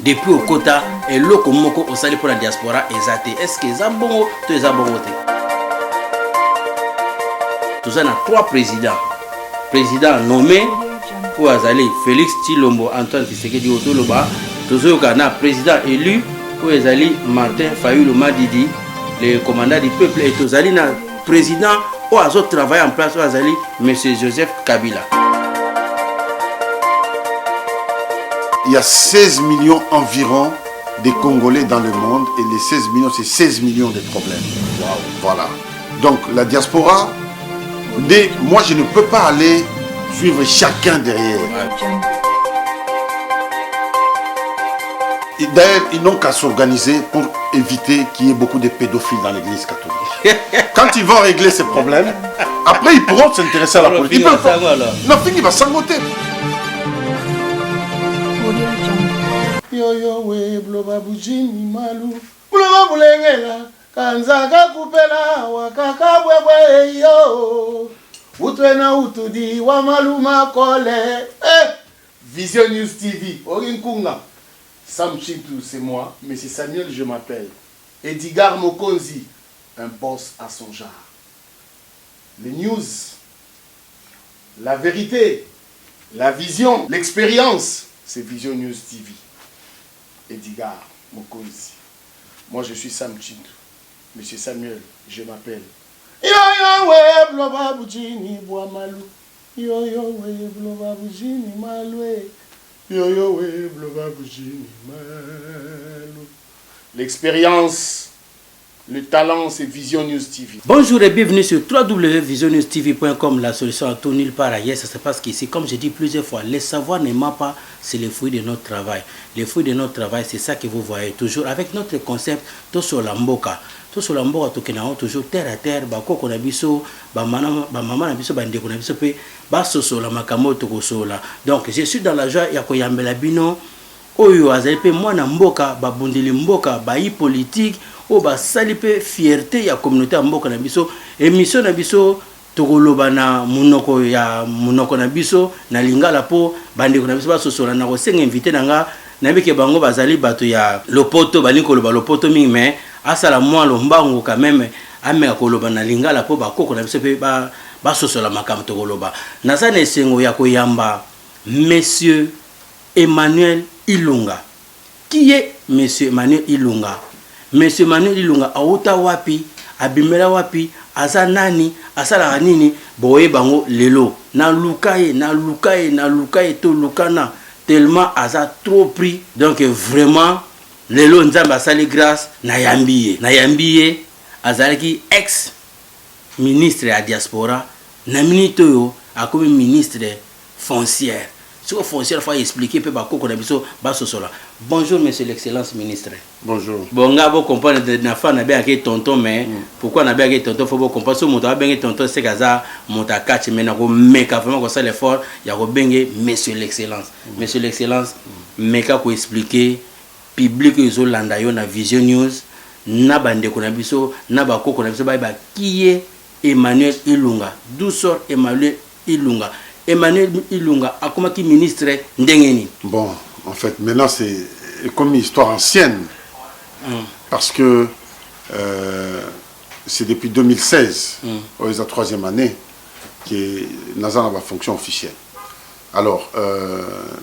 depuis au quota et lokomoko au sali pour la diaspora ezate. Est-ce que ça bon to eza bon voté? Tout ça na 3 présidents. Président nommé pour azali Félix Tshilombo Antoine Tshisekedi Otoloba. Toujours kana président élu pour azali Martin Fayulu Madidi, le commandant du peuple, et tozali na président ou azo travailler en place pour azali monsieur Joseph Kabila. Il y a 16 millions environ de Congolais dans le monde et les 16 millions, c'est 16 millions de problèmes. Wow. Voilà. Donc la diaspora, moi je ne peux pas aller suivre chacun derrière. D'ailleurs, ils n'ont qu'à s'organiser pour éviter qu'il y ait beaucoup de pédophiles dans l'église catholique. Quand ils vont régler ces problèmes, après ils pourront s'intéresser à la politique. Ils peuvent... Non, Fini va s'engoter. Yo we bloba bujini malu bloba bulengela kanzaka kupela wakaka bwebwe yo utwena utudi wa maluma kole Vision News TV Orinkunga Sam Chintou c'est moi, Monsieur Samuel je m'appelle Edgar Mokonzi, un boss à son genre. Les news, la vérité, la vision, l'expérience, c'est Vision News TV. Edgar Mokonzi. Moi je suis Sam Chintou. Monsieur Samuel, je m'appelle. Yo yo we bloba bujini bwa malu. Yo yo we bloba bujini malwe. Yo yo we bloba bujini malu. L'expérience, le talent, c'est Vision News TV. Bonjour et bienvenue sur www.visionnewstv.com, la solution à tout nulle part ailleurs. Ça se passe qu'ici, comme je dis plusieurs fois, le savoir ne ment pas, c'est le fruit de notre travail. Le fruit de notre travail, c'est ça que vous voyez toujours avec notre concept Toso Lamboka. Toso Lamboka, toujours terre à terre, bako konabiso, maman nabiso, bande konabiso, pe basoso la makamo tokosola. Donc je suis dans la joie ya koyambela bino. Oyo azalipe mwana mboka, babundeli mboka, bayi politique. O ba sali pe fierté ya communauté ya mboka na biso émission na biso tokoloba na munoko na biso na lingala po bandeko na biso basosola na kosenga invité nanga na beke bango bazali bato ya lopoto bali koloba lopoto mingi mais asala mwa lombango quand même ameka koloba na lingala po bakoko na biso pe basosola makambo tokoloba na sana esengo ya koyamba monsieur Emmanuel Ilunga. Qui est monsieur Emmanuel Ilunga? Monsieur Emmanuel Ilunga auta wapi, abimela wapi, aza nani, asala nini, boye bango lelo. Na lukaye to lukana, tellement aza trop pris. Donc vraiment, lelo nzamba sali grâce na yambiye, azalaki ex-ministre à diaspora, na minito yo, akomi ministre foncière. Ce que foncière faut expliquer peu ba koko na biso ba sosola. Bonjour monsieur l'excellence ministre. Bonjour. Bon nga bo comprendre de na fa na bien que tonton mais pourquoi na bien que tonton faut comprendre so moto bien que tonton c'est kaza monta catch mais na ko meka vraiment ko ça l'effort ya ko bengue monsieur l'excellence. Monsieur l'excellence meka ko expliquer public zo landa yo na Vision News na bande ko na biso na ba koko na biso ba qui est Emmanuel Ilunga. D'où sort Emmanuel Ilunga? Emmanuel Ilunga a comme qui ministre ndengeni. Bon, en fait, maintenant c'est comme une histoire ancienne. Parce que c'est depuis 2016, la troisième année, que Naza a fonction officielle. Alors,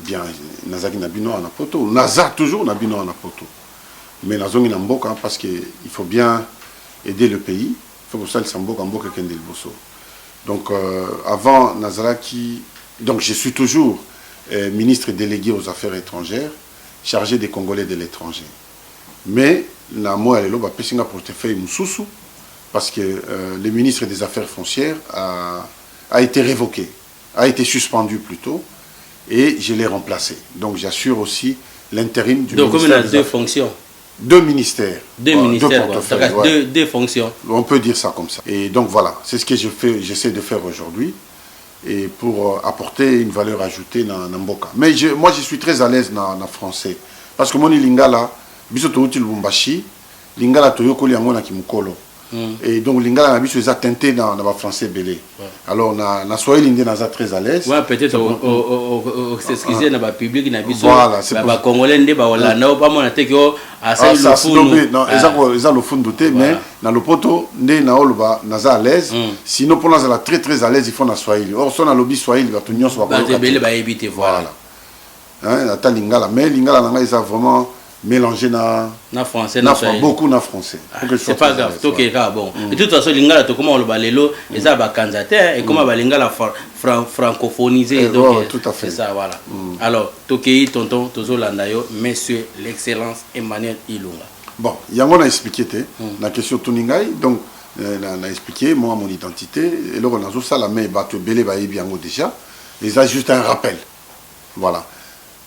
bien, Naza Nabino en apoto, Naza toujours Nabino en apoto. Mais Naza en Mboka parce qu'il faut bien aider le pays. Il faut que ça le Mboka Kendel Bosso. Donc avant Nazaraki, donc je suis toujours ministre délégué aux affaires étrangères, chargé des Congolais de l'étranger. Mais la moi elle a pris un portefeuille Moussoussou parce que le ministre des Affaires foncières a été révoqué, a été suspendu plutôt, et je l'ai remplacé. Donc j'assure aussi l'intérim du donc, ministère. Donc comme il a deux fonctions. Deux ministères. Deux ministères, deux fonctions. On peut dire ça comme ça. Et donc voilà, c'est ce que j'essaie de faire aujourd'hui. Et pour apporter une valeur ajoutée dans Mboka. Mais moi je suis très à l'aise dans le français. Parce que mon lingala, biso touti lubumbashi, lingala toyokoli yango na kimukolo. Et donc lingala na biso eza teinté dans ba français belé. Alors na swahili ndé naza très à l'aise. Ouais, peut-être au s'excuser na ba public na biso. Voilà, c'est ba congolais ndé ba Hollanda pas mon até que asa le fond. Non, eza le fond doté mais na le poto ndé na oloba naza à l'aise. Sinon pour naza très très à l'aise il faut na swahili. Or son na lobby swahili ba tunyo so ba belé ba éviter voilà. Hein, na lingala mais lingala na eza vraiment mélangé na français beaucoup na français. C'est pas grave, tout est bon. De toute façon lingala to comment on le balelo et ça ba candidateur et comment ba lingala francophonisé donc tout à fait. C'est ça voilà. Alors Tokei tonton tozo landayo monsieur l'excellence Emmanuel Ilunga. Bon, yango na expliqué la question tuningai donc na expliqué moi mon identité et là on a ça la mais bato belé ba yebi yango déjà et ça juste un rappel. Voilà.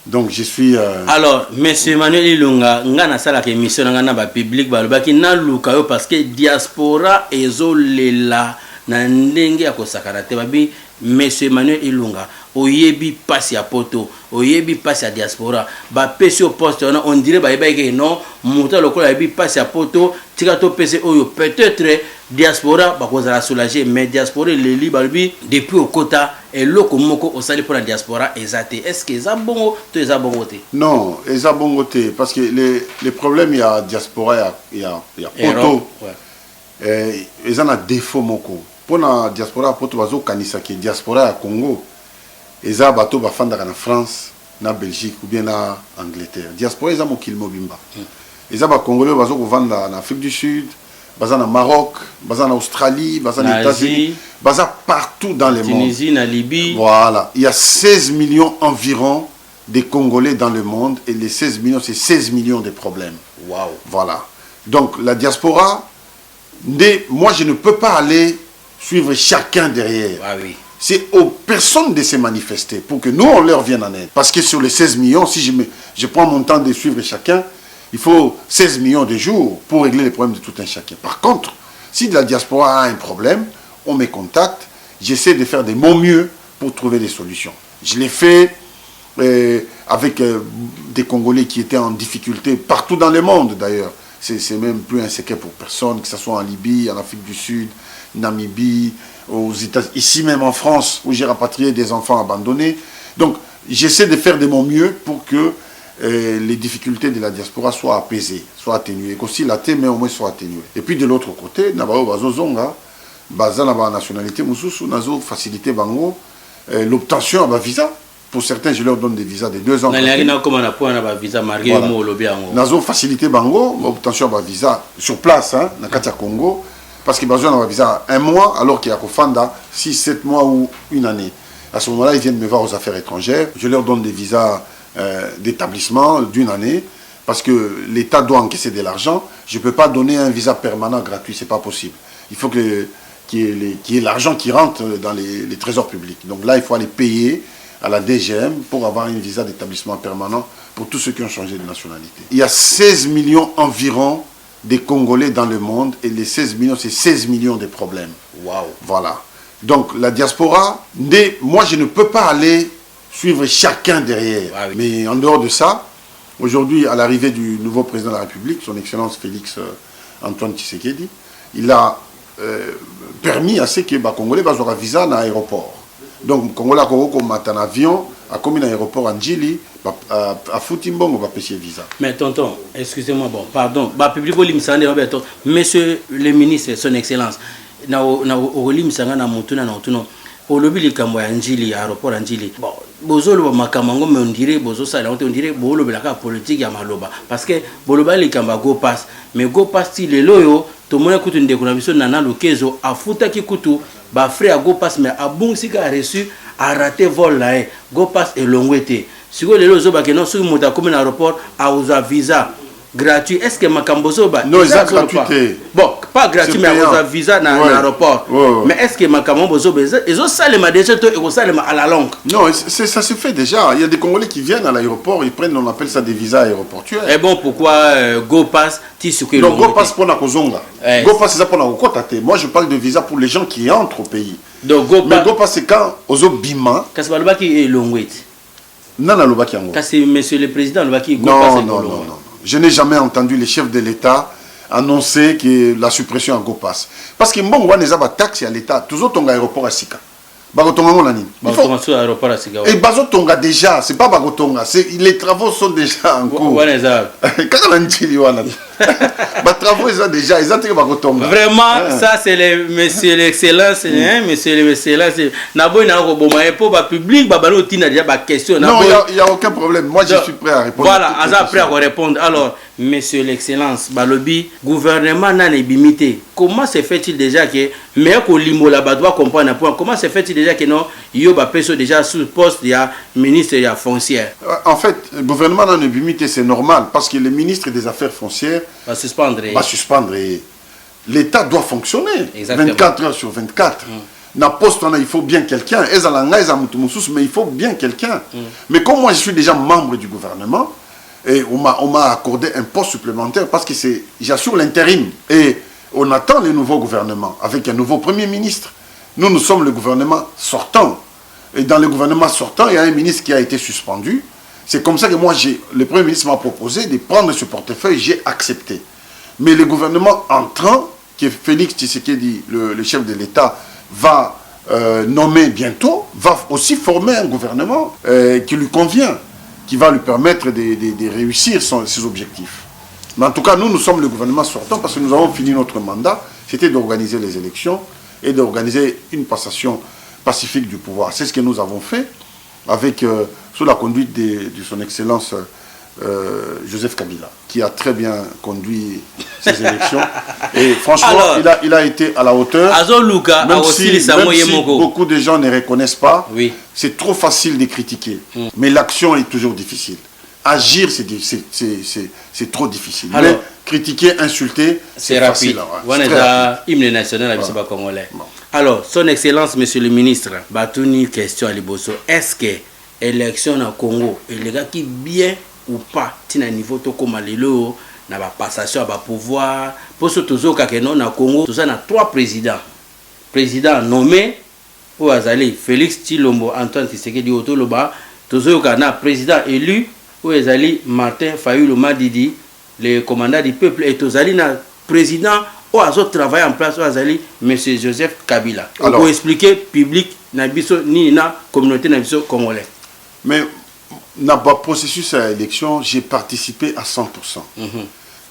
Donc je suis alors monsieur Emmanuel Ilunga ngana sala ke mission ngana ba public ba lobaki na luka yo parce que diaspora ezolela na ndenge ya kosakana te babi monsieur Emmanuel Ilunga oyebi passe ya poto oyebi passe ya diaspora ba pesi au poste on dirait ba yeba non monta lokola yebi passe ya poto tika to pesi oyo peut-être diaspora ba kozala soulager mais diaspora le liba depuis au quota et loko moko osali pour la diaspora ezate est-ce que eza bongo to eza bongo te non eza bongo te parce que les problèmes il y a diaspora il y a poto eza na défaut moko pour la diaspora poto bazo kanisa ke diaspora ya Congo eza bato bafandaka na France na Belgique ou bien na Angleterre diaspora eza mokili mobimba eza ba congolais bazo kovanda na Afrique du Sud baza na Maroc baza na Australie baza na États-Unis baza partout dans le monde Tunisie na Libye voilà il y a 16 millions environ de Congolais dans le monde et les 16 millions c'est 16 millions de problèmes. Waouh. Voilà donc la diaspora moi je ne peux pas aller suivre chacun derrière. Ah oui. C'est aux personnes de se manifester pour que nous, on leur vienne en aide. Parce que sur les 16 millions, si je prends mon temps de suivre chacun, il faut 16 millions de jours pour régler les problèmes de tout un chacun. Par contre, si la diaspora a un problème, on me contacte, j'essaie de faire de mon mieux pour trouver des solutions. Je l'ai fait avec des Congolais qui étaient en difficulté partout dans le monde d'ailleurs. C'est même plus un secret pour personne, que ce soit en Libye, en Afrique du Sud, Namibie, aux États-Unis, ici même en France, où j'ai rapatrié des enfants abandonnés. Donc, j'essaie de faire de mon mieux pour que les difficultés de la diaspora soient apaisées, soient atténuées. Qu'aussi la thé, mais au moins soient atténuées. Et puis de l'autre côté, nabao bazozonga, baza na ba nationalité mususu, nazo facilité bango l'obtention d'un visa. Pour certains, je leur donne des visas de 2 ans. Nazo facilité bango, l'obtention d'un visa sur place, hein, na Katia Congo. Parce qu'ils ont besoin d'un visa 1 mois, alors qu'il y a Kofanda 6, 7 mois ou 1 année. À ce moment-là, ils viennent me voir aux affaires étrangères. Je leur donne des visas d'établissement d'1 année, parce que l'État doit encaisser de l'argent. Je ne peux pas donner un visa permanent gratuit, ce n'est pas possible. Il faut qu'il y ait l'argent qui rentre dans les trésors publics. Donc là, il faut aller payer à la DGM pour avoir un visa d'établissement permanent pour tous ceux qui ont changé de nationalité. Il y a 16 millions environ des Congolais dans le monde et les 16 millions, c'est 16 millions de problèmes. Waouh. Voilà. Donc la diaspora, moi je ne peux pas aller suivre chacun derrière. Ah oui. Mais en dehors de ça, aujourd'hui, à l'arrivée du nouveau président de la République, son Excellence Félix Antoine Tshisekedi, il a permis à ce que les Congolais aient un visa dans l'aéroport. Donc, Congolais ont un avion, a commis un aéroport en Djili, à Foutimbong, on va payer visa. Mais tonton, excusez-moi, bon, pardon, monsieur le ministre, son excellence, au lobby likambo ya Njili aéroport Njili bon bozolo makamango mais on dirait bozo sala on dirait bolo belaka politique ya maloba parce que boloba likambo go pass mais go pass ti lelo yo to mona kutu ndeko na biso nana lokezo afuta ki kutu ba frère go pass mais abung sika a reçu a raté vol là go pass et longwete siko lelo zo ba ke non sur mota comme na aéroport a uza visa gratuit. Est-ce que Makambozo ba non, c'est gratuit. Bon, pas gratuit mais on a visa dans l'aéroport. Mais est-ce que Makambozo ils ont ça les déjà et ils ça à la longue? Non, ça se fait déjà. Il y a des Congolais qui viennent à l'aéroport, ils prennent, on appelle ça des visas aéroportuaires. Et bon, pourquoi Go Pass non, Go Pass pour la Kozonga. Go Pass c'est pour la Kotate. Moi je parle de visa pour les gens qui entrent au pays. Donc mais Go Pass c'est quand Ozo Bima. Qu'est-ce que le qui est longwet? Non, non, le monsieur le président le qui Go Pass. Non. Je n'ai jamais entendu les chefs de l'État annoncé que la suppression en go passe. Parce que bon, on a des taxes à l'État. Toujours ton aéroport à Sika. Bagotonga et Bazotonga déjà, c'est pas Bagotonga, les travaux sont déjà en cours. Travaux ils ont déjà, ils ont Bagotonga. Vraiment, ça c'est le monsieur l'excellence, monsieur l'excellence. Nabo ina ko boma et pour ba public ba balo tina déjà ba question. Non, il y a aucun problème. Moi je suis prêt à répondre. Voilà, Aza prêt à répondre. Alors, monsieur l'excellence, balobi gouvernement n'a bimité. Comment se fait-il déjà que mais ko limo là ba doit comprendre un point. Comment se fait-il déjà que non yo ba peso déjà sous poste il y a ministre de la foncière. En fait, le gouvernement n'a bimité, c'est normal parce que le ministre des Affaires foncières va suspendre. L'État doit fonctionner. Exactement. 24 heures sur 24. Na poste, il faut bien quelqu'un. Mais il faut bien quelqu'un. Mais comme moi, je suis déjà membre du gouvernement, et on m'a accordé un poste supplémentaire parce que j'assure l'intérim. Et on attend le nouveau gouvernement avec un nouveau Premier ministre. Nous sommes le gouvernement sortant. Et dans le gouvernement sortant, il y a un ministre qui a été suspendu. C'est comme ça que moi, le Premier ministre m'a proposé de prendre ce portefeuille, j'ai accepté. Mais le gouvernement entrant, que Félix Tshisekedi, le chef de l'État, va nommer bientôt, va aussi former un gouvernement qui lui convient, qui va lui permettre de réussir ses objectifs. Mais en tout cas, nous sommes le gouvernement sortant parce que nous avons fini notre mandat, c'était d'organiser les élections et d'organiser une passation pacifique du pouvoir. C'est ce que nous avons fait avec, sous la conduite de son Excellence Joseph Kabila, qui a très bien conduit ces élections. Et franchement, alors, il a été à la hauteur. Même si beaucoup de gens ne reconnaissent pas, oui. C'est trop facile de critiquer. Mais l'action est toujours difficile. Agir, c'est trop difficile. Alors, mais critiquer, insulter, c'est rapide. On est à l'hymne national à congolais. Alors, son Excellence, Monsieur le Ministre, Batouni, question à Liboso. Est-ce que l'élection au Congo, les gars qui bien ou pas, à niveau de comme l'élo, na ba passation à pouvoir, pour ce toujours qu'à non au Congo, tout ça na 3 présidents. Président nommé ou Azali Félix Tshilombo, Antoine Tshisekedi Otoloba, toujours qu'à na président élu ou Azali Martin Fayulu Madidi, le commandant du peuple, et Tozali na président ou Azo travaille en place ou Azali Monsieur Joseph Kabila. Pour expliquer public na biso ni na communauté na biso congolais. Mais dans le processus à l'élection, j'ai participé à 100%.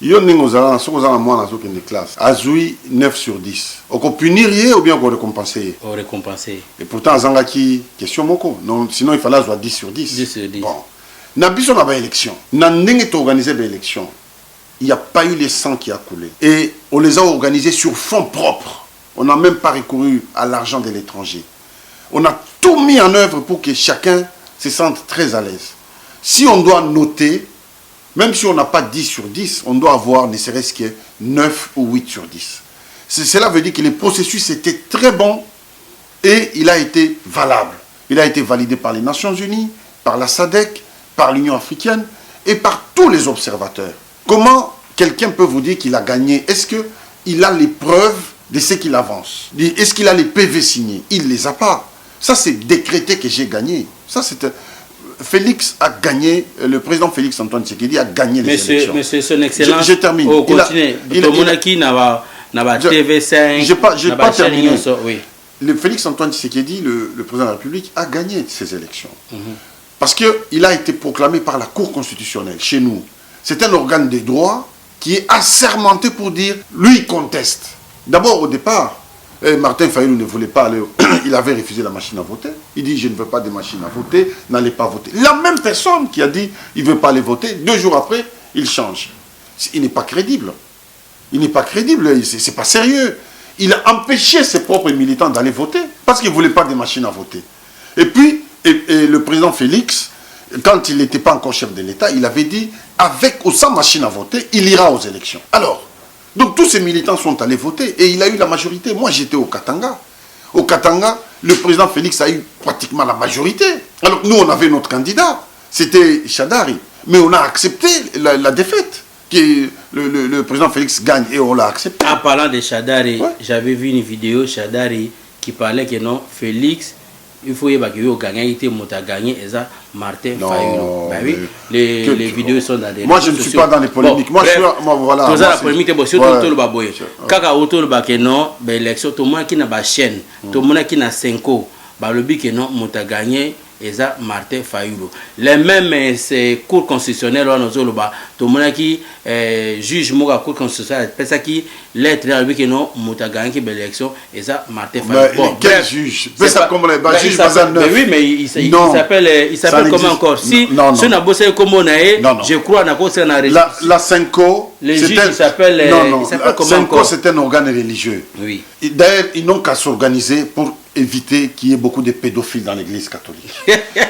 Yo ningozala soko za moi na zoke de classe. Azoui 9 sur 10. On peut punir ou bien on récompenser. On récompenser. Et pourtant Zangaki question moko. Non, sinon il fallait avoir 10 sur 10. 10 sur 10. Bon. Na biso na ba élection. Na ndenge to organiser ba élection. Il n'y a pas eu les sang qui a coulé. Et on les a organisés sur fonds propres. On n'a même pas recouru à l'argent de l'étranger. On a tout mis en œuvre pour que chacun se sente très à l'aise. Si on doit noter, même si on n'a pas 10 sur 10, on doit avoir ne serait-ce que 9 ou 8 sur 10. Cela veut dire que le processus était très bon et il a été valable. Il a été validé par les Nations Unies, par la SADC, par l'Union africaine et par tous les observateurs. Comment quelqu'un peut vous dire qu'il a gagné? Est-ce qu'il a les preuves de ce qu'il avance? Est-ce qu'il a les PV signés? Il ne les a pas. Ça, c'est décrété que j'ai gagné. Ça, c'est... Félix a gagné, le président Félix Antoine Tshisekedi a gagné les élections. Monsieur son Excellence, je termine. TV5, j'ai pas terminé. Oui. Le Félix Antoine Tshisekedi, le président de la République, a gagné ces élections. Parce qu'il a été proclamé par la Cour constitutionnelle chez nous. C'est un organe de droit qui est assermenté pour dire, lui, il conteste. D'abord, au départ, Martin Fayulu ne voulait pas aller, il avait refusé la machine à voter. Il dit, je ne veux pas de machine à voter, n'allez pas voter. La même personne qui a dit, il ne veut pas aller voter, 2 jours après, il change. Il n'est pas crédible. Il n'est pas crédible, c'est pas sérieux. Il a empêché ses propres militants d'aller voter parce qu'il ne voulait pas de machine à voter. Et puis, le président Félix, quand il n'était pas encore chef de l'État, il avait dit, avec ou sans machine à voter, il ira aux élections. Alors, donc tous ces militants sont allés voter et il a eu la majorité. Moi j'étais au Katanga. Au Katanga, le président Félix a eu pratiquement la majorité. Alors nous on avait notre candidat, c'était Chadari. Mais on a accepté la défaite. Que le président Félix gagne et on l'a accepté. En parlant de Chadari, ouais. J'avais vu une vidéo Chadari qui parlait que non, Félix il faut y gagner, gagné, et ça, Martin Fayulu. Bah oui, les vidéos sont dans des. Moi, je ne suis pas dans les polémiques. Moi, je suis. Voilà. Tout ça, la polémique, c'est surtout tout le baboye. Kaka autour de non, l'élection, tout le monde qui n'a pas chaîne, tout le monde qui n'a 5 ans, le but que non, Mouta gagné. Et ça, Martin Fayulu. Les mêmes cours constitutionnels, tout le monde qui juge la cour constitutionnelle, c'est ça qui l'être dans le but que non, Mouta gagné qui l'élection. Et ça, Martin Fayulu. Bon, quel juge? C'est ça comme les juges. Mais oui, mais il s'appelle comment encore? Si on a bossé comme on a, je crois qu'on a la Senko, les juges s'appellent comment encore? C'est un organe religieux. Oui. D'ailleurs, ils n'ont qu'à s'organiser pour éviter qu'il y ait beaucoup de pédophiles dans l'église catholique.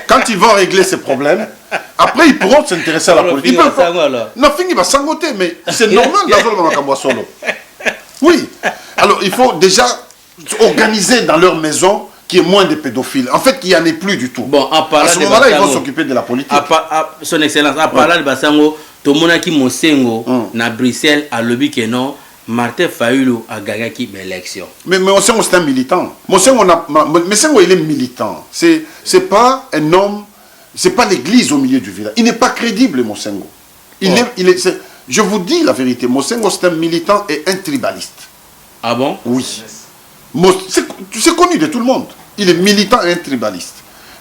Quand ils vont régler ces problèmes, après ils pourront s'intéresser à la politique. Non, fini va s'engoter, mais c'est normal dans le solo. Oui. Alors il faut déjà organiser dans leur maison qu'il y ait moins de pédophiles. En fait, qu'il n'y en ait plus du tout. Bon, à ce moment-là, ils vont s'occuper de la politique. Son Excellence, à part là, le Bassango, tout le monde qui Mosengo, na Bruxelles, a lobby que non. Martin Fayulu a gagné l'élection. Mais Mosengo, c'est un militant. Mosengo, il est militant. C'est pas un homme, c'est pas l'église au milieu du village. Il n'est pas crédible, Mosengo. Je vous dis la vérité, Mosengo, c'est un militant et un tribaliste. Ah bon? Oui. C'est connu de tout le monde. Il est militant et un tribaliste.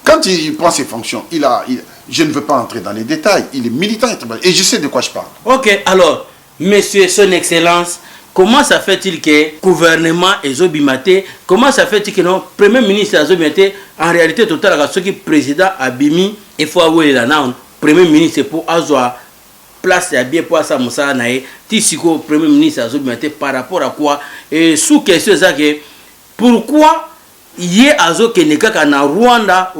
Quand il prend ses fonctions, je ne veux pas entrer dans les détails, il est militant et tribaliste. Et je sais de quoi je parle. Ok, alors, Monsieur Son Excellence, comment ça fait-il que le gouvernement est obimate? Comment ça fait-il que le Premier ministre est obimate? En réalité, total, ce qui est président Abimi, il faut avoir le Premier ministre pour avoir place à bien pour ça, Moussa Naé, Tissiko, Premier ministre est obimate par rapport à quoi? Et sous question, c'est que pourquoi Yé azo keneka na Rwanda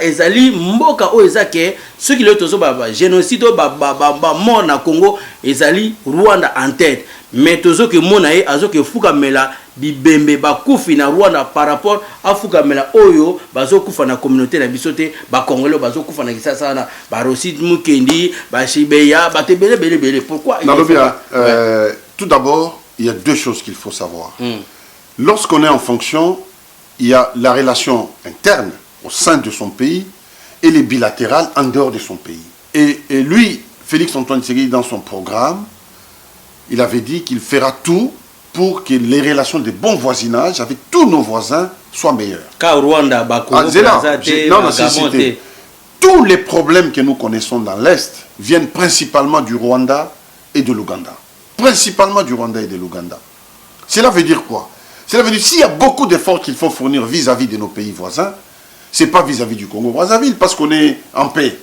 ezali mboka o ezake ceux qui le tozo ba génocide ba mort na Congo ezali Rwanda en tête mais tozo que monae azo que fuka mela bibembe ba kufi na Rwanda par rapport à fuka mela oyo bazo kufa na communauté na bisote ba congolais bazo kufa na kisasa na ba Rosid Mukendi ba Shibeya ba tebele pourquoi tout d'abord il y a deux choses qu'il faut savoir. Lorsqu'on est en fonction, il y a la relation interne au sein de son pays et les bilatérales en dehors de son pays. Et lui, Félix-Antoine Tshisekedi, dans son programme, il avait dit qu'il fera tout pour que les relations de bon voisinage avec tous nos voisins soient meilleures. Car Rwanda, tous les problèmes que nous connaissons dans l'Est viennent principalement du Rwanda et de l'Ouganda. Principalement du Rwanda et de l'Ouganda. Cela veut dire quoi? Cela veut dire s'il y a beaucoup d'efforts qu'il faut fournir vis-à-vis de nos pays voisins, ce n'est pas vis-à-vis du Congo-Brazzaville parce qu'on est en paix.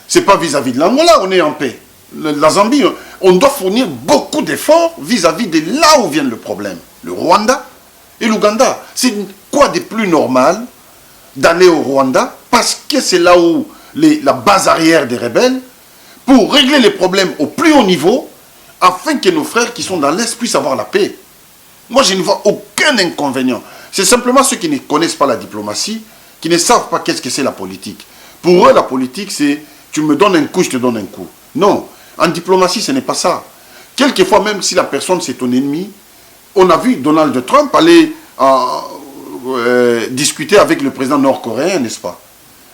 Ce n'est pas vis-à-vis de l'Angola, on est en paix. La Zambie, on doit fournir beaucoup d'efforts vis-à-vis de là où vient le problème. Le Rwanda et l'Ouganda. C'est quoi de plus normal d'aller au Rwanda parce que c'est là où la base arrière des rebelles pour régler les problèmes au plus haut niveau afin que nos frères qui sont dans l'Est puissent avoir la paix. Moi, je ne vois aucun inconvénient. C'est simplement ceux qui ne connaissent pas la diplomatie, qui ne savent pas qu'est-ce que c'est la politique. Pour eux, la politique, c'est tu me donnes un coup, je te donne un coup. Non, en diplomatie, ce n'est pas ça. Quelquefois, même si la personne, c'est ton ennemi, on a vu Donald Trump aller discuter avec le président nord-coréen, n'est-ce pas?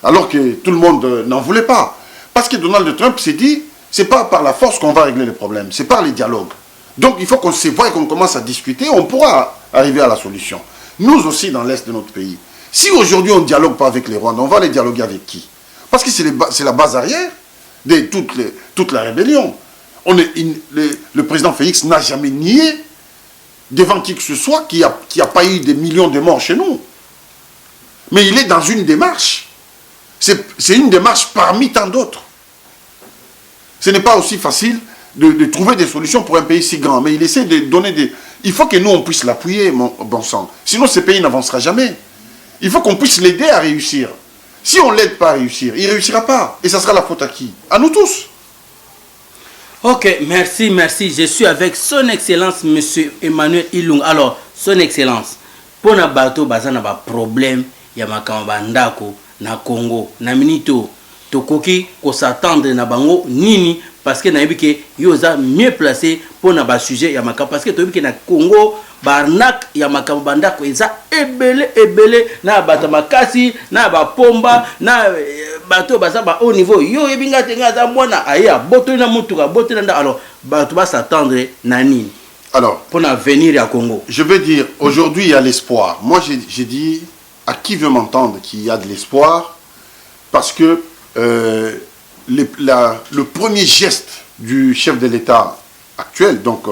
Alors que tout le monde n'en voulait pas. Parce que Donald Trump s'est dit, c'est pas par la force qu'on va régler les problèmes, c'est par les dialogues. Donc il faut qu'on se voie et qu'on commence à discuter, on pourra arriver à la solution. Nous aussi dans l'Est de notre pays. Si aujourd'hui on ne dialogue pas avec les Rwandais, on va les dialoguer avec qui? Parce que c'est la base arrière de toute la rébellion. Le président Félix n'a jamais nié devant qui que ce soit qu'il n'y a pas eu des millions de morts chez nous. Mais il est dans une démarche. C'est une démarche parmi tant d'autres. Ce n'est pas aussi facile de trouver des solutions pour un pays si grand. Mais il essaie de donner des... Il faut que nous, on puisse l'appuyer, mon bon sang. Sinon, ce pays n'avancera jamais. Il faut qu'on puisse l'aider à réussir. Si on ne l'aide pas à réussir, il ne réussira pas. Et ça sera la faute à qui? À nous tous. Ok, merci. Je suis avec Son Excellence, M. Emmanuel Ilung. Alors, Son Excellence, pour nous, il y a un problème, il y a un Ndako, na Congo, na Minito. tokoki ko s'attendre na bango nini parce que nayebi ke yoza mieux placé pour na ba sujet ya makamba parce que toyebi ke na Congo barnak ya makamba bandako eza ebele na bata makasi na ba pomba na bato baza ba au niveau yo yebinga tenga za mwana aya boto na mutuka boto na alors bato ba s'attendre na nini alors pour l'avenir à Congo. Je veux dire aujourd'hui il y a l'espoir. Moi j'ai dit à qui veut m'entendre qu'il y a de l'espoir parce que le premier geste du chef de l'État actuel, donc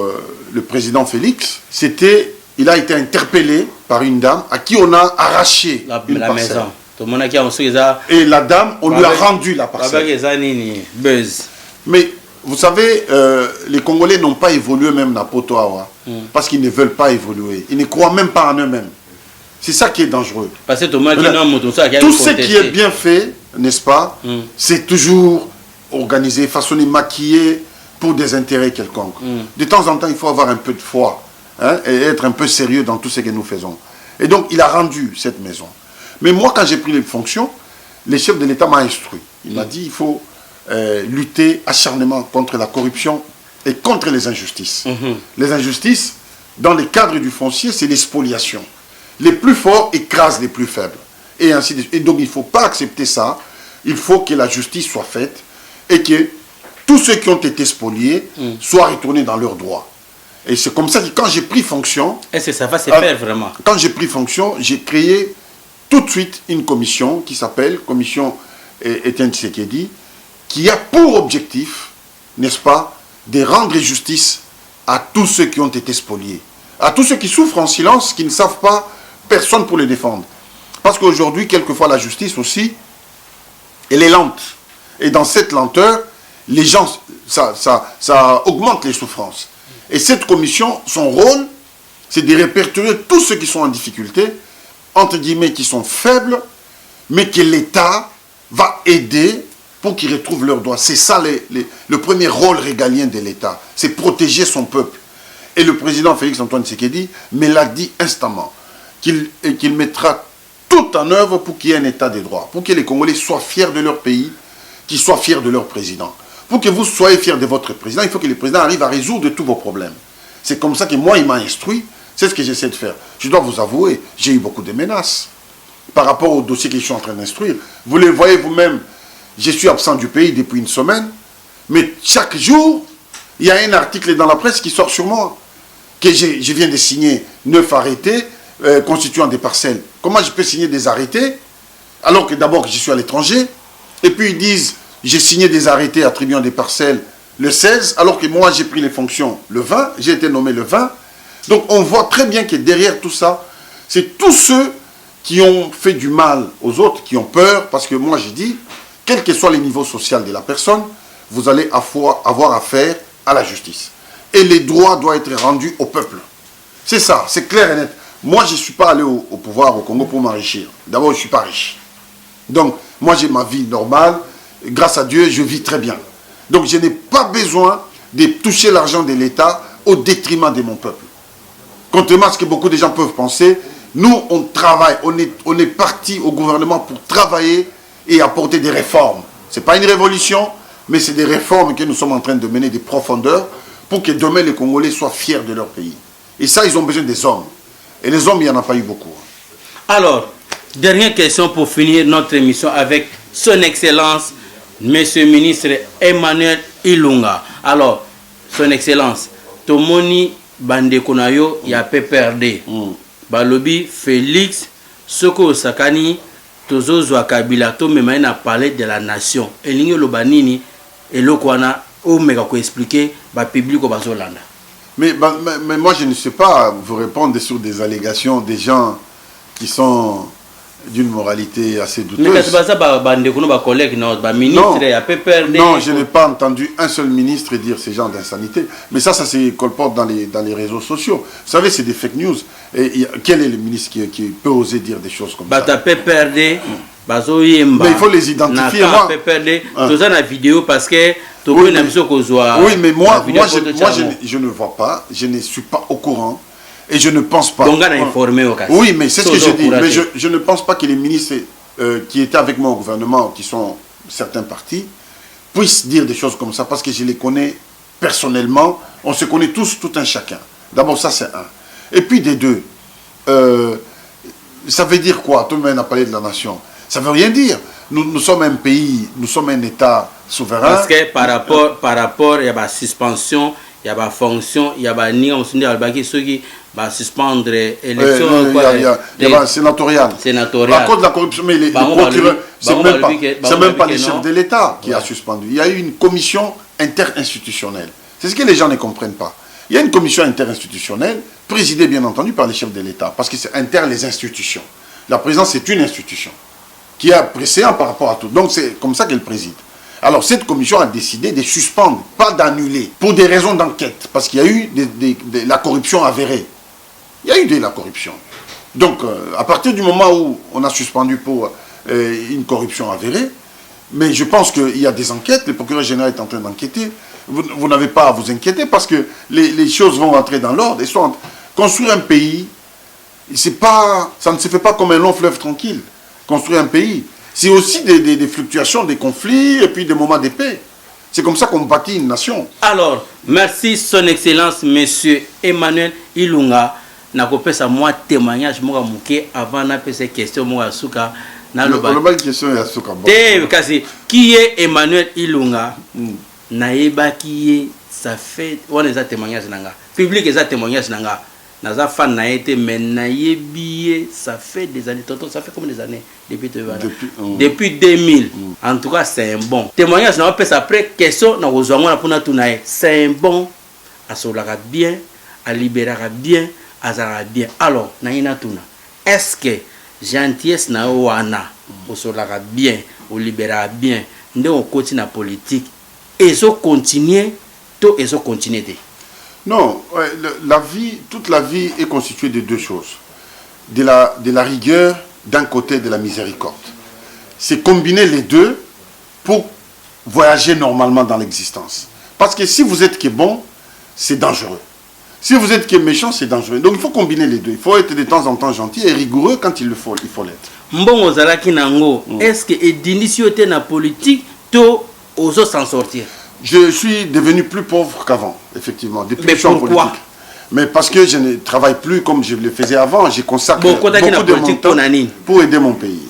le président Félix, c'était, il a été interpellé par une dame à qui on a arraché la parcelle. Maison. Et la dame, on lui a rendu la parcelle. Mais vous savez, les Congolais n'ont pas évolué même dans Potoawa, parce qu'ils ne veulent pas évoluer. Ils ne croient même pas en eux-mêmes. C'est ça qui est dangereux. Parce que tout ce qui est bien fait, n'est-ce pas, c'est toujours organisé, façonné, maquillé pour des intérêts quelconques. De temps en temps, il faut avoir un peu de foi et être un peu sérieux dans tout ce que nous faisons. Et donc, il a rendu cette maison. Mais moi, quand j'ai pris les fonctions, le chef de l'État m'a instruit. Il m'a dit il faut lutter acharnement contre la corruption et contre les injustices. Les injustices, dans le cadre du foncier, c'est les spoliations. Les plus forts écrasent les plus faibles. Et ainsi de suite. Et donc, il ne faut pas accepter ça. Il faut que la justice soit faite et que tous ceux qui ont été spoliés soient retournés dans leurs droits. Et c'est comme ça que quand j'ai pris fonction... Est-ce que ça va se faire vraiment? Quand j'ai pris fonction, j'ai créé tout de suite une commission qui s'appelle Commission Etienne Tshisekedi, qui a pour objectif, n'est-ce pas, de rendre justice à tous ceux qui ont été spoliés. À tous ceux qui souffrent en silence, qui ne savent pas, personne pour les défendre. Parce qu'aujourd'hui, quelquefois, la justice aussi, elle est lente. Et dans cette lenteur, les gens, ça augmente les souffrances. Et cette commission, son rôle, c'est de répertorier tous ceux qui sont en difficulté, entre guillemets, qui sont faibles, mais que l'État va aider pour qu'ils retrouvent leurs droits. C'est ça le premier rôle régalien de l'État. C'est protéger son peuple. Et le président Félix Antoine Tshisekedi me l'a dit instamment, qu'il mettra tout en œuvre pour qu'il y ait un état des droits, pour que les Congolais soient fiers de leur pays, qu'ils soient fiers de leur président. Pour que vous soyez fiers de votre président, il faut que le président arrive à résoudre tous vos problèmes. C'est comme ça que moi, il m'a instruit, c'est ce que j'essaie de faire. Je dois vous avouer, j'ai eu beaucoup de menaces par rapport au dossier que je suis en train d'instruire. Vous le voyez vous-même, je suis absent du pays depuis une semaine, mais chaque jour, il y a un article dans la presse qui sort sur moi, que je viens de signer 9 arrêtés constituant des parcelles. Comment je peux signer des arrêtés alors que d'abord je suis à l'étranger, et puis ils disent j'ai signé des arrêtés attribuant des parcelles le 16, alors que moi j'ai pris les fonctions le 20, j'ai été nommé le 20. Donc on voit très bien que derrière tout ça, c'est tous ceux qui ont fait du mal aux autres, qui ont peur, parce que moi j'ai dit, quel que soit le niveau social de la personne, vous allez avoir affaire à la justice. Et les droits doivent être rendus au peuple. C'est ça, c'est clair et net. Moi, je ne suis pas allé au pouvoir au Congo pour m'enrichir. D'abord, je ne suis pas riche. Donc, moi, j'ai ma vie normale. Grâce à Dieu, je vis très bien. Donc, je n'ai pas besoin de toucher l'argent de l'État au détriment de mon peuple. Contrairement à ce que beaucoup de gens peuvent penser, nous, on travaille. On est parti au gouvernement pour travailler et apporter des réformes. Ce n'est pas une révolution, mais c'est des réformes que nous sommes en train de mener de profondeur pour que demain, les Congolais soient fiers de leur pays. Et ça, ils ont besoin des hommes. Et les hommes, il n'y en a pas eu beaucoup. Alors, dernière question pour finir notre émission avec son Excellence, Monsieur le ministre Emmanuel Ilunga. Alors, son Excellence, Tomoni Bandekonayo, il y a PPRD. Balobi Félix, Soko Sakani, Tozo Zouakabila, Tomemaïn a parlé de la nation. Et l'Inyo Lobanini, et l'Okwana, Omega ko expliquer, ba public au Bazolanda. Mais moi, je ne sais pas vous répondre sur des allégations des gens qui sont d'une moralité assez douteuse. Mais c'est pas ça, non, je n'ai pas entendu un seul ministre dire ces genres d'insanité. Mais ça se colporte dans les réseaux sociaux. Vous savez, c'est des fake news. Et quel est le ministre qui peut oser dire des choses comme ça? Mais il faut les identifier. Moi, la vidéo parce que oui, mais moi je ne vois pas, je ne suis pas au courant et je ne pense pas. Oui, mais c'est ce que je dis. Mais je ne pense pas que les ministres qui étaient avec moi au gouvernement, qui sont certains partis puissent dire des choses comme ça, parce que je les connais personnellement, on se connaît tous, tout un chacun. D'abord, ça c'est un. Et puis des deux, ça veut dire quoi? Tout le monde a parlé de la nation. Ça veut rien dire. Nous sommes un pays, nous sommes un État souverain. Parce que par rapport, il y a la suspension, il y a la fonction, il y a la ceux qui va suspendre l'élection. Il y a sénatorial. Par contre, la corruption, mais les procureurs, c'est même pas les chefs de l'État qui a suspendu. Il y a eu une commission interinstitutionnelle. C'est ce que les gens ne comprennent pas. Il y a une commission interinstitutionnelle, présidée bien entendu par les chefs de l'État, parce que c'est inter les institutions. La présidence, c'est une institution qui a précédent par rapport à tout. Donc c'est comme ça qu'elle préside. Alors cette commission a décidé de suspendre, pas d'annuler, pour des raisons d'enquête, parce qu'il y a eu de la corruption avérée. Il y a eu de la corruption. Donc à partir du moment où on a suspendu pour une corruption avérée, mais je pense qu'il y a des enquêtes, le procureur général est en train d'enquêter, vous n'avez pas à vous inquiéter parce que les choses vont rentrer dans l'ordre. Construire un pays, ça ne se fait pas comme un long fleuve tranquille. Construire un pays, c'est aussi des fluctuations, des conflits et puis des moments de paix. C'est comme ça qu'on bâtit une nation. Alors, merci Son Excellence, Monsieur Emmanuel Ilunga. Nakopesa moi témoignage moi muke avant na pese question moi suka na loba question ya suka. Kasi qui est Emmanuel Ilunga? Naeba qui est ça fait on les a témoignage nanga. Public les a témoignage nanga. Naza fan na été mais nayebi ça fait des années tonton ça fait combien des années depuis 2000. En tout cas c'est un bon témoignage na pesa après question na kozwango na pona tunae c'est un bon asolaka bien a libérera bien azara bien. Alors naina tuna est-ce que gentillesse na wana osolaka bien o libérera bien nde on continue la politique et so continuer to et so continuer. Non, la vie, toute la vie est constituée de deux choses. De la rigueur d'un côté et de la miséricorde. C'est combiner les deux pour voyager normalement dans l'existence. Parce que si vous êtes qui est bon, c'est dangereux. Si vous êtes qui est méchant, c'est dangereux. Donc il faut combiner les deux. Il faut être de temps en temps gentil et rigoureux quand il faut l'être. Mbongo zalaki nango, est-ce que edinisioté na politique to ozo s'en sortir? Je suis devenu plus pauvre qu'avant, effectivement, depuis que je suis en politique. Mais parce que je ne travaille plus comme je le faisais avant, j'ai consacré beaucoup de mon temps pour aider mon pays.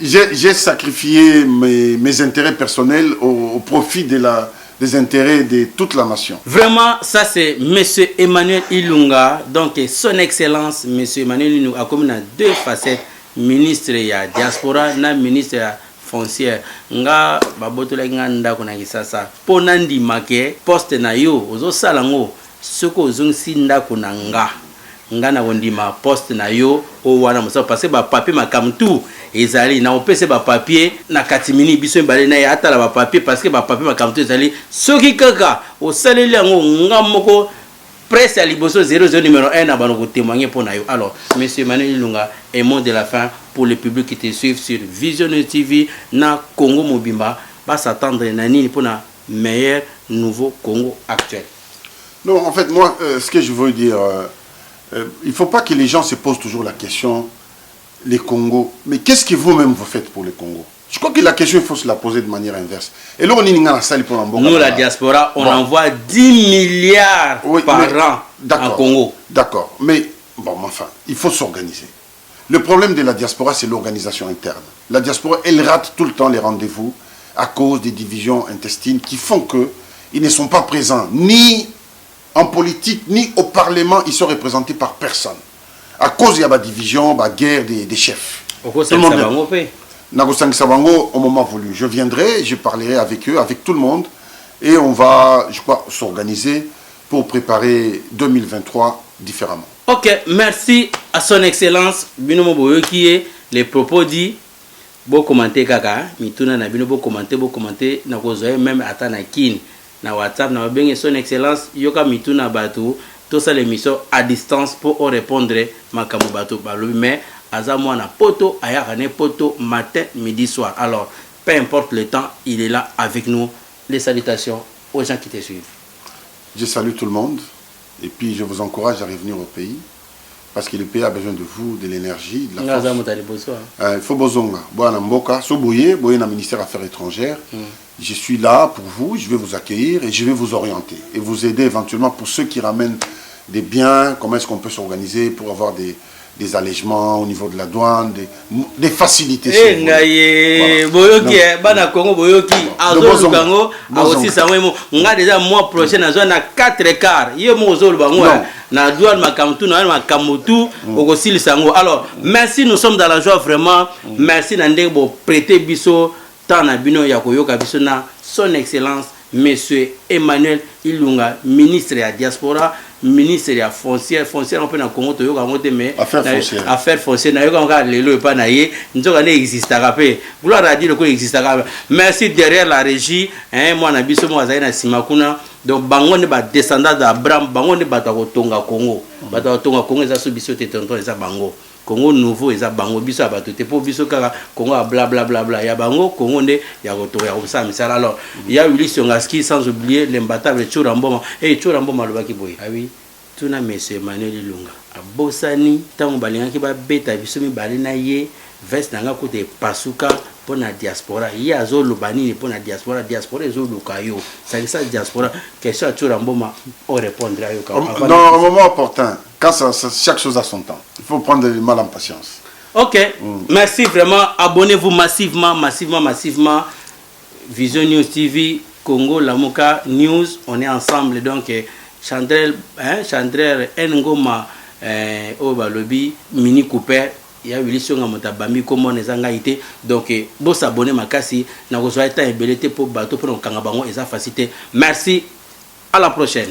J'ai sacrifié mes intérêts personnels au profit des intérêts de toute la nation. Vraiment, ça c'est M. Emmanuel Ilunga, donc son excellence, M. Emmanuel Ilunga, comme il a deux facettes, ministre de la diaspora, ministre de la foncière nga babotola nganda kuna kisasa pona ndimake poste na yo ozo salango soko ozongisi ndako na nga na ndima poste na yo o wana mosa parce que ba papier makamtu ezali na opese ba papier na katimini biso mbale na ya atala ba papier parce que ba papier makamtu ezali soki kaka o saleli yango nga moko presse à Liboso 00 numéro 1 à Banoko témoigner pour nous. Alors, monsieur Emmanuel Ilunga, et mot de la fin pour le public qui te suit sur Vision TV na Congo Mobimba, va s'attendre à pour un meilleur nouveau Congo actuel. Non, en fait, moi, ce que je veux dire, il ne faut pas que les gens se posent toujours la question, les Congos, mais qu'est-ce que vous-même vous faites pour le Congo? Je crois que la question, il faut se la poser de manière inverse. Et là, on est dans la salle pour nous, la diaspora, on envoie 10 milliards par an en Congo. D'accord. Mais, bon, enfin, il faut s'organiser. Le problème de la diaspora, c'est l'organisation interne. La diaspora, elle rate tout le temps les rendez-vous à cause des divisions intestines qui font qu'ils ne sont pas présents ni en politique, ni au Parlement. Ils sont représentés par personne. À cause de la division, la guerre des chefs. Nagosang Sabango, au moment voulu. Je viendrai, je parlerai avec eux, avec tout le monde, et on va, je crois, s'organiser pour préparer 2023 différemment. Ok, merci à son excellence, Binomo Boyo, qui est les propos dit, beau commenter kaka, mituna na bino beau commenter, na kozoe même ata na kin, na WhatsApp, na bien son excellence, yoka mituna batu, tout ça l'émission à distance pour répondre makamu batu balobi, mais Azamwa na poto, ayakane poto, matin, midi, soir. Alors, peu importe le temps, il est là avec nous. Les salutations aux gens qui te suivent. Je salue tout le monde et puis je vous encourage à revenir au pays parce que le pays a besoin de vous, de l'énergie, de la force. Il faut bozonga. Boana Mboka, Soboye, Boye na ministère des Affaires étrangères. Je suis là pour vous, je vais vous accueillir et je vais vous orienter et vous aider éventuellement pour ceux qui ramènent des biens, comment est-ce qu'on peut s'organiser pour avoir des allègements au niveau de la douane, des facilités. Boyoki, bana Congo Boyoki, Azol Kango, aussi ça on a déjà mois prochain na zone à 4 quarts. Yo mo zol bango na douane makamtu na makamutu aussi le sango. Alors, merci, nous sommes dans la joie vraiment. Merci nande bo prêter biso tant na bino ya koyoka biso na son excellence monsieur Emmanuel Ilunga, ministre de la diaspora, ministre de la foncière on peut na Congo to yoka ngote mais affaire foncière na yoka nga lelo pa na ye nzoka ne existaka pe gloire à Dieu ko existaka. Merci derrière la régie moi na biso mo azali na simakuna donc bango ne ba descendant d'Abraham bango ne ba ta ko tonga Congo ba ta tonga Congo za so biso te tonton za bango Congo nouveau eza bango biso abato te po biso kaka Congo a bla bla bla bla ya bango Congo nde ya koto ya komsa misala. Alors il y a Willy Songaski sans oublier l'imbattable Churamboma Churamboma lobaki boy. Ah oui, tuna monsieur Emmanuel Ilunga abosani tango balingaki ba beta biso mi balina ye veste nanga kote pasuka pour la diaspora. Il y a zolo banini pour la diaspora zolo kayo. Ça que ça diaspora question Churamboma on répondra yo. Dans un moment opportun, quand chaque chose a son temps. Il faut prendre le mal en patience. Ok, merci vraiment. Abonnez-vous massivement. Vision News TV, Congo, Lamoka News. On est ensemble. Donc, Chandrel Ngoma, Obalobi, Mini Cooper. Il y a eu sur Motabami, comment on est donc, bon s'abonner ma cassi. N'a pas été ébellé pour bateau pour le Kangabango et sa facilité. Merci. À la prochaine.